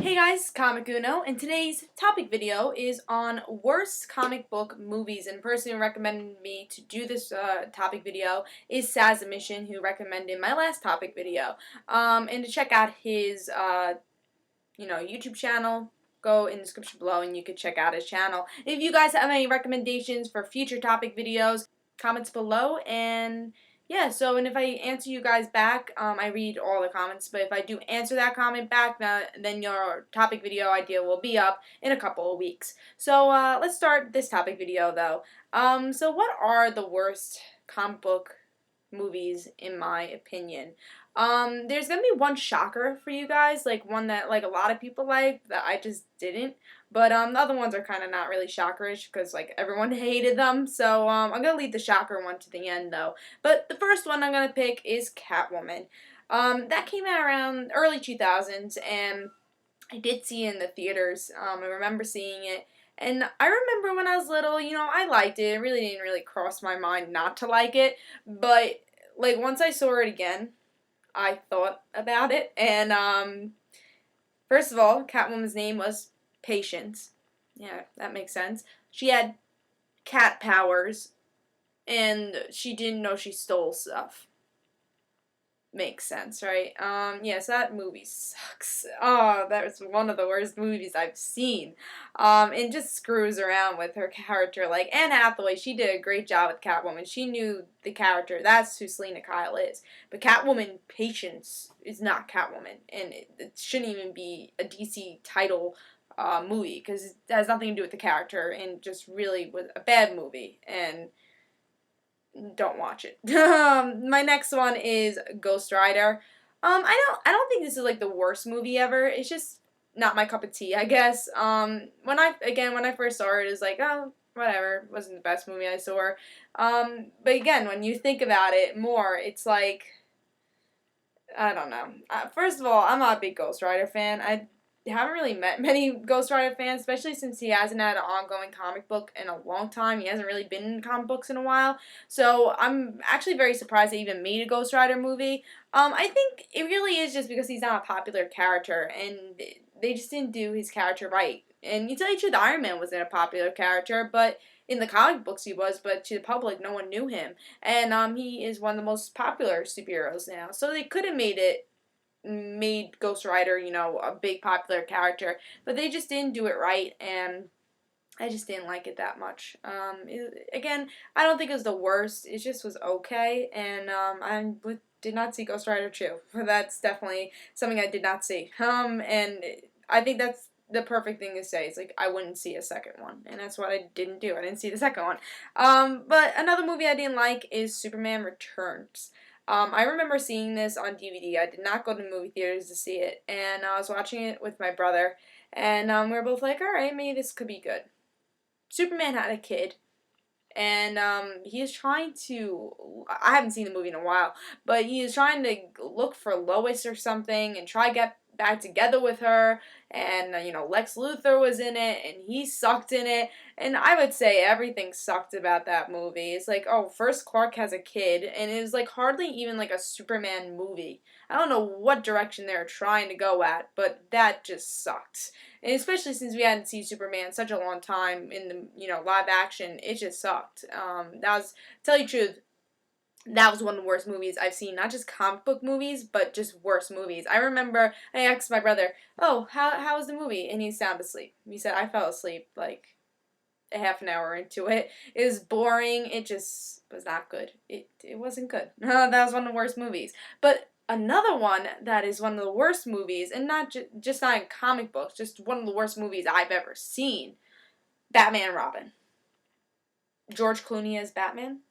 Hey guys, Comic Uno, and today's topic video is on worst comic book movies. And the person who recommended me to do this topic video is Sazamission, who recommended my last topic video. And to check out his YouTube channel, go in the description below and you can check out his channel. If you guys have any recommendations for future topic videos, comments below. And yeah, and if I answer you guys back, I read all the comments, but if I do answer that comment back, then your topic video idea will be up in a couple of weeks. So let's start this topic video though. So what are the worst comic book movies in my opinion? There's gonna be one shocker for you guys, like one that like a lot of people like that I just didn't. But the other ones are kind of not really shockerish because like everyone hated them. So I'm gonna leave the shocker one to the end though. But the first one I'm gonna pick is Catwoman. That came out around early 2000s, and I did see it in the theaters. I remember seeing it. And I remember when I was little, I liked it. It really didn't really cross my mind not to like it. But like once I saw it again, I thought about it, and first of all, Catwoman's name was Patience. Yeah, that makes sense. She had cat powers, and she didn't know she stole stuff. Makes sense, right? Yes, that movie sucks. Oh, that was one of the worst movies I've seen. It just screws around with her character. Like, Anne Hathaway, she did a great job with Catwoman. She knew the character. That's who Selena Kyle is. But Catwoman Patience is not Catwoman. And it shouldn't even be a DC title movie, because it has nothing to do with the character, and just really was a bad movie. And don't watch it. My next one is Ghost Rider. I don't think this is like the worst movie ever. It's just not my cup of tea, I guess. When I first saw it, it was like, oh, whatever. It wasn't the best movie I saw. But again, when you think about it more, it's like, I don't know. First of all, I'm not a big Ghost Rider fan. I haven't really met many Ghost Rider fans, especially since he hasn't had an ongoing comic book in a long time. He hasn't really been in comic books in a while. So I'm actually very surprised they even made a Ghost Rider movie. I think it really is just because he's not a popular character, and they just didn't do his character right. And you tell you the truth, Iron Man wasn't a popular character, but in the comic books he was, but to the public, no one knew him. And he is one of the most popular superheroes now. So they could have made Ghost Rider, a big popular character, but they just didn't do it right, and I just didn't like it that much. Again, I don't think it was the worst. It just was okay, and did not see Ghost Rider 2. That's definitely something I did not see. And I think that's the perfect thing to say. It's like I wouldn't see a second one, and that's what I didn't do. I didn't see the second one. But another movie I didn't like is Superman Returns. I remember seeing this on DVD. I did not go to movie theaters to see it, and I was watching it with my brother, and we were both like, all right, maybe this could be good. Superman had a kid, and he is trying to, I haven't seen the movie in a while, but he is trying to look for Lois or something and try to get back together with her, and Lex Luthor was in it, and he sucked in it, and I would say everything sucked about that movie. It's like, oh, first Clark has a kid, and it was like hardly even like a Superman movie. I don't know what direction they were trying to go at, but that just sucked. And especially since we hadn't seen Superman such a long time in the live action, it just sucked. That was, to tell you the truth, that was one of the worst movies I've seen. Not just comic book movies, but just worst movies. I remember I asked my brother, "Oh, how was the movie?" And he was sound asleep. He said, "I fell asleep like a half an hour into it. It was boring. It just was not good. It wasn't good." That was one of the worst movies. But another one that is one of the worst movies, and not just not in comic books, just one of the worst movies I've ever seen, Batman and Robin. George Clooney as Batman.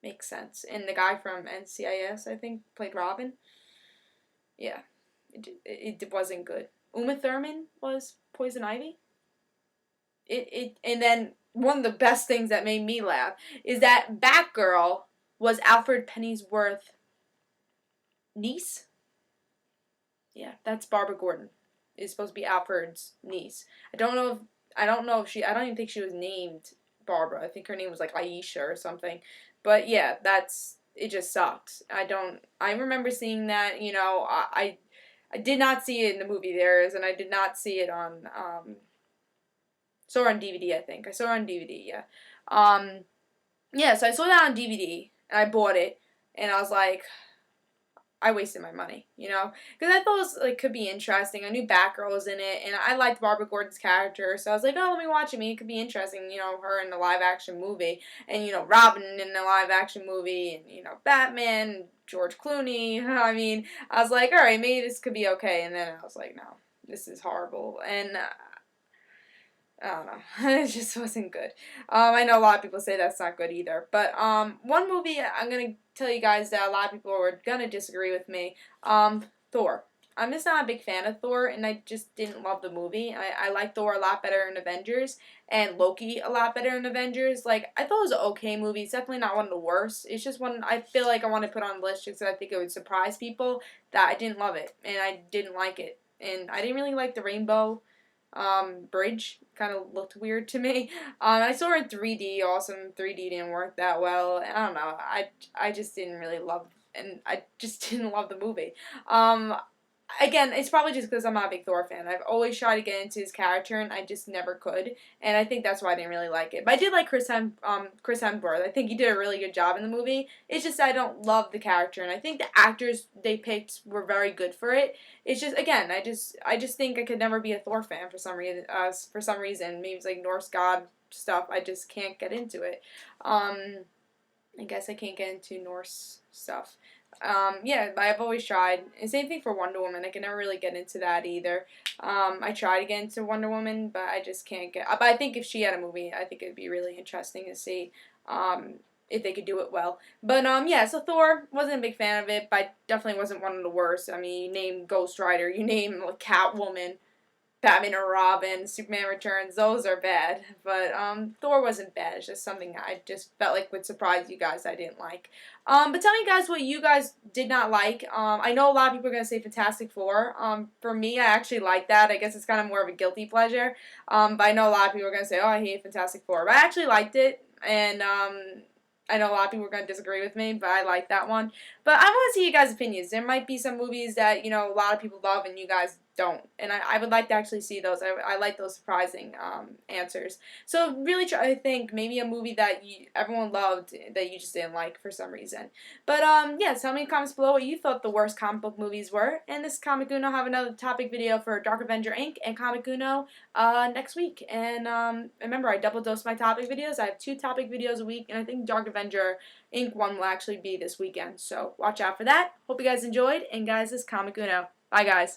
Makes sense. And the guy from NCIS, I think, played Robin. Yeah, it wasn't good. Uma Thurman was Poison Ivy. And then one of the best things that made me laugh is that Batgirl was Alfred Pennyworth's niece. Yeah, that's Barbara Gordon. Is supposed to be Alfred's niece. I don't know if I don't even think she was named Barbara. I think her name was like Aisha or something. But yeah, it just sucked. I remember seeing that, I did not see it in the movie theaters, and I did not see it on, saw it on DVD, I think. I saw it on DVD, yeah. Yeah, so I saw that on DVD, and I bought it, and I was like, I wasted my money, you know, because I thought it was, like, could be interesting. I knew Batgirl was in it, and I liked Barbara Gordon's character, so I was like, oh, let me watch it. Maybe it could be interesting, you know, her in the live action movie, and you know, Robin in the live action movie, and you know, Batman, George Clooney. I mean, I was like, all right, maybe this could be okay, and then I was like, no, this is horrible, and I don't know. It just wasn't good. I know a lot of people say that's not good either. But one movie I'm gonna tell you guys that a lot of people are gonna disagree with me. Thor. I'm just not a big fan of Thor, and I just didn't love the movie. I like Thor a lot better in Avengers, and Loki a lot better in Avengers. Like, I thought it was an okay movie. It's definitely not one of the worst. It's just one I feel like I want to put on the list just because I think it would surprise people that I didn't love it, and I didn't like it. And I didn't really like the rainbow bridge. Kind of looked weird to me. I saw it in 3D. Awesome, 3D didn't work that well. I don't know. I just didn't really love, and I just didn't love the movie. Again, it's probably just because I'm not a big Thor fan. I've always tried to get into his character, and I just never could. And I think that's why I didn't really like it. But I did like Chris Hemsworth. I think he did a really good job in the movie. It's just I don't love the character, and I think the actors they picked were very good for it. It's just again, I just think I could never be a Thor fan for some reason. Maybe it's like Norse god stuff. I just can't get into it. I guess I can't get into Norse stuff. Yeah, I've always tried. And same thing for Wonder Woman. I can never really get into that either. I try to get into Wonder Woman, but I just can't get. But I think if she had a movie, I think it'd be really interesting to see. If they could do it well. But yeah, so Thor, wasn't a big fan of it, but definitely wasn't one of the worst. I mean, you name Ghost Rider, you name Catwoman, Batman and Robin, Superman Returns, those are bad. But Thor wasn't bad. It's just something I just felt like would surprise you guys I didn't like. But tell me guys what you guys did not like. I know a lot of people are going to say Fantastic Four. For me, I actually like that. I guess it's kind of more of a guilty pleasure. But I know a lot of people are going to say, oh, I hate Fantastic Four. But I actually liked it. And I know a lot of people are going to disagree with me, but I like that one. But I want to see you guys' opinions. There might be some movies that, you know, a lot of people love and you guys don't. And I would like to actually see those. I like those surprising answers. So really try to think maybe a movie that everyone loved that you just didn't like for some reason. But yeah, tell me in the comments below what you thought the worst comic book movies were. And this is Comic Uno. Have another topic video for Dark Avenger Inc. and Comic Uno next week. And remember, I double dose my topic videos. I have 2 topic videos a week, and I think Dark Avenger Inc. one will actually be this weekend. So watch out for that. Hope you guys enjoyed. And guys, this is Comic Uno. Bye, guys.